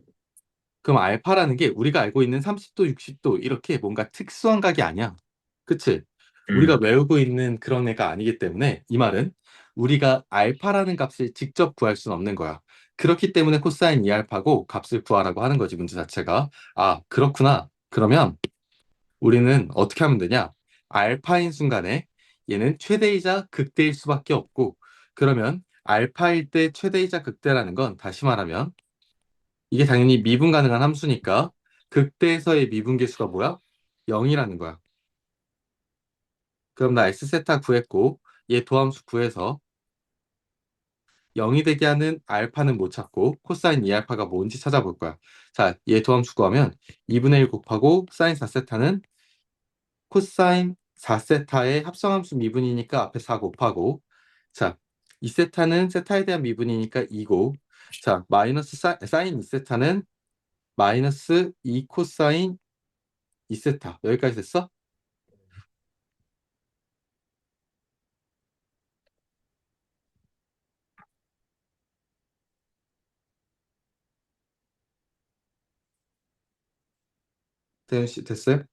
그럼 알파라는 게 우리가 알고 있는 30도, 60도 이렇게 뭔가 특수한 각이 아니야. 그치? 우리가 음, 외우고 있는 그런 애가 아니기 때문에 이 말은 우리가 알파라는 값을 직접 구할 수는 없는 거야. 그렇기 때문에 코사인 2알파고 값을 구하라고 하는 거지, 문제 자체가. 아, 그렇구나. 그러면 우리는 어떻게 하면 되냐? 알파인 순간에 얘는 최대이자 극대일 수밖에 없고, 그러면 알파일 때 최대이자 극대라는 건 다시 말하면 이게 당연히 미분 가능한 함수니까 극대에서의 미분 계수가 뭐야? 0이라는 거야. 그럼 나 S세타 구했고 얘 도함수 구해서 0이 되게 하는 알파는 못 찾고 코사인 2알파가 뭔지 찾아볼 거야. 자, 얘 도함수 구하면 2분의 1 곱하고 사인 4세타는 코사인 4세타의 합성함수 미분이니까 앞에 4 곱하고 자, 2세타는 세타에 대한 미분이니까 2고 자, 마이너스 사인 2세타는 마이너스 2 코사인 2세타 여기까지 됐어? 대현 씨 됐어요?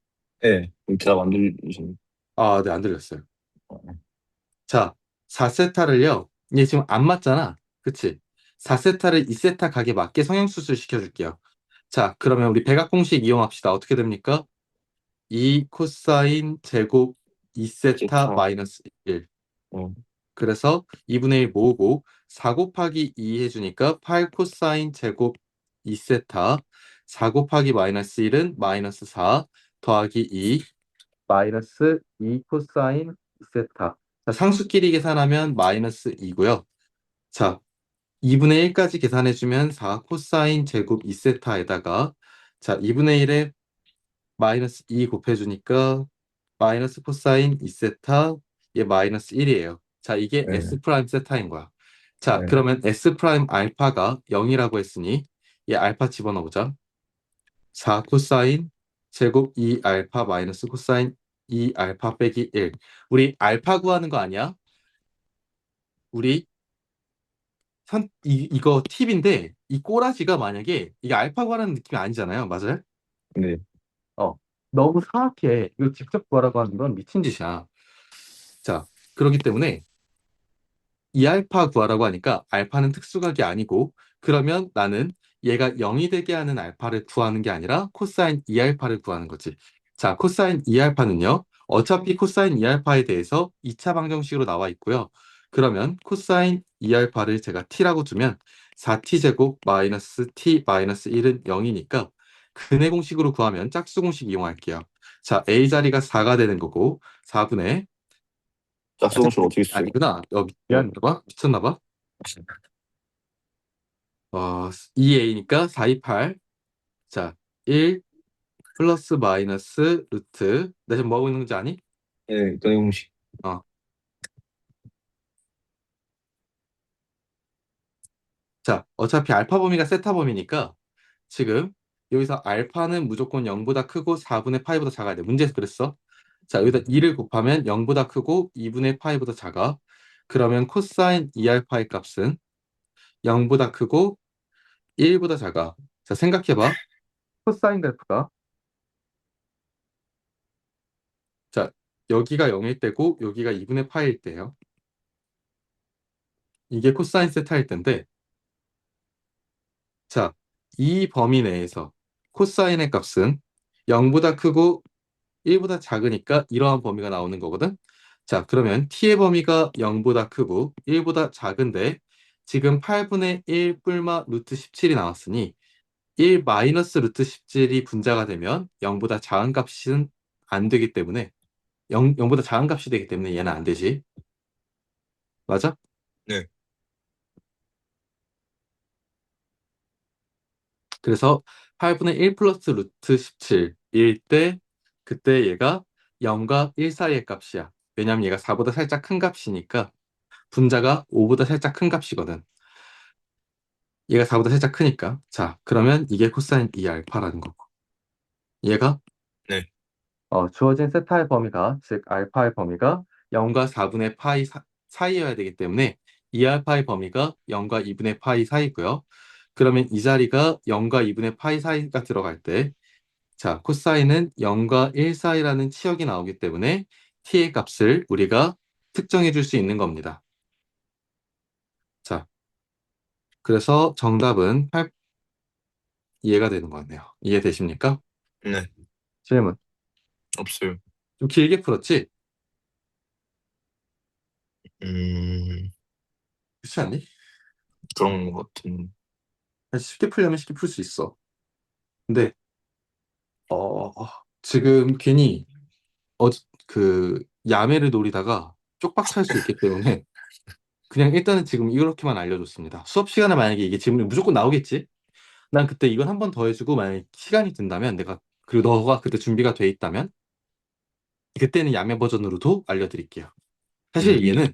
네, 대답 안 들리시네. 아, 네, 안 들렸어요. 자, 4세타를요. 얘 지금 안 맞잖아. 그치? 4세타를 2세타 각에 맞게 성형수술 시켜줄게요. 자, 그러면 우리 백악 공식 이용합시다. 어떻게 됩니까? 2 코사인 제곱 2세타 기타, 마이너스 1. 어, 그래서 2분의 1 모으고 4 곱하기 2 해주니까 8 코사인 제곱 2세타 4 곱하기 마이너스 1은 마이너스 4 더하기 2 마이너스 2 코사인 2세타. 자, 상수끼리 계산하면 마이너스 2고요. 자, 2분의 1까지 계산해주면 4 코사인 제곱 2세타에다가 자, 2분의 1에 마이너스 2 곱해주니까 마이너스 코사인 2세타 얘 마이너스 1이에요. 자, 이게 네, S 프라임 세타인 거야. 자, 네, 그러면 S 프라임 알파가 0이라고 했으니 얘 알파 집어넣어보자. 4 코사인 제곱 2 알파 마이너스 코사인 2 알파 빼기 1. 우리 알파 구하는 거 아니야? 우리 이거 팁인데 이 꼬라지가 만약에 이게 알파 구하는 느낌이 아니잖아요. 맞아요? 네, 어. 너무 사악해. 이거 직접 구하라고 하는 건 미친 짓이야. 자, 그렇기 때문에 2알파 구하라고 하니까 알파는 특수각이 아니고 그러면 나는 얘가 0이 되게 하는 알파를 구하는 게 아니라 코사인 2알파를 구하는 거지. 자, 코사인 2알파는요. 어차피 코사인 2알파에 대해서 2차 방정식으로 나와 있고요. 그러면 코사인 2알파를 제가 t라고 두면 4t제곱 마이너스 t 마이너스 1은 0이니까 근해 공식으로 구하면 짝수 공식 이용할게요. 자, a 자리가 4가 되는 거고 4분의 짝수공식 어떻게 써요? 아니구나. 미안해봐. 미쳤나봐. 2a니까 4, 2, 8. 자, 1 플러스 마이너스 루트. 나 지금 뭐 하고 있는 건지 아니? 네, 근해 공식. 어. 자, 어차피 알파 범위가 세타 범위니까 지금 여기서 알파는 무조건 0보다 크고 4분의 파이보다 작아야 돼. 문제에서 그랬어. 자, 여기다 2를 곱하면 0보다 크고 2분의 파이보다 작아. 그러면 코사인 2알파의 값은 0보다 크고 1보다 작아. 자, 생각해봐. 코사인 그래프가 자, 여기가 0일 때고 여기가 2분의 파일 때예요. 이게 코사인 세타일 텐데 자, 이 범위 내에서 코사인의 값은 0보다 크고 1보다 작으니까 이러한 범위가 나오는 거거든. 자, 그러면 t의 범위가 0보다 크고 1보다 작은데 지금 8분의 1 뿔마 루트 17이 나왔으니 1 마이너스 루트 17이 분자가 되면 0보다 작은 값은 안 되기 때문에 0보다 작은 값이 되기 때문에 얘는 안 되지. 맞아? 네. 그래서 8분의 1 플러스 루트 17일 때 그때 얘가 0과 1 사이의 값이야. 왜냐면 얘가 4보다 살짝 큰 값이니까 분자가 5보다 살짝 큰 값이거든. 얘가 4보다 살짝 크니까. 자, 그러면 이게 코사인 2알파라는 거고. 얘가 네. 주어진 세타의 범위가, 즉 알파의 범위가 0과 4분의 파이 사이여야 되기 때문에 2알파의 범위가 0과 2분의 파이 사이고요. 그러면 이 자리가 0과 2분의 파이 사이가 들어갈 때 자, 코사인은 0과 1 사이라는 치역이 나오기 때문에 t의 값을 우리가 특정해 줄 수 있는 겁니다. 자, 그래서 정답은 8, 이해가 되는 것 같네요. 이해되십니까? 네. 질문. 없어요. 좀 길게 풀었지? 음, 그렇지 않니? 그런 것 같은. 쉽게 풀려면 쉽게 풀 수 있어. 근데 어, 지금 괜히 어, 야매를 노리다가 쪽박 찰 수 있기 때문에 그냥 일단은 지금 이렇게만 알려줬습니다. 수업 시간에 만약에 이게 질문이 무조건 나오겠지? 난 그때 이건 한 번 더 해주고 만약에 시간이 된다면 내가 그리고 너가 그때 준비가 돼 있다면 그때는 야매 버전으로도 알려드릴게요. 사실 음, 얘는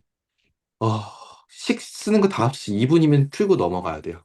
식 쓰는 거 다 합치 2분이면 풀고 넘어가야 돼요.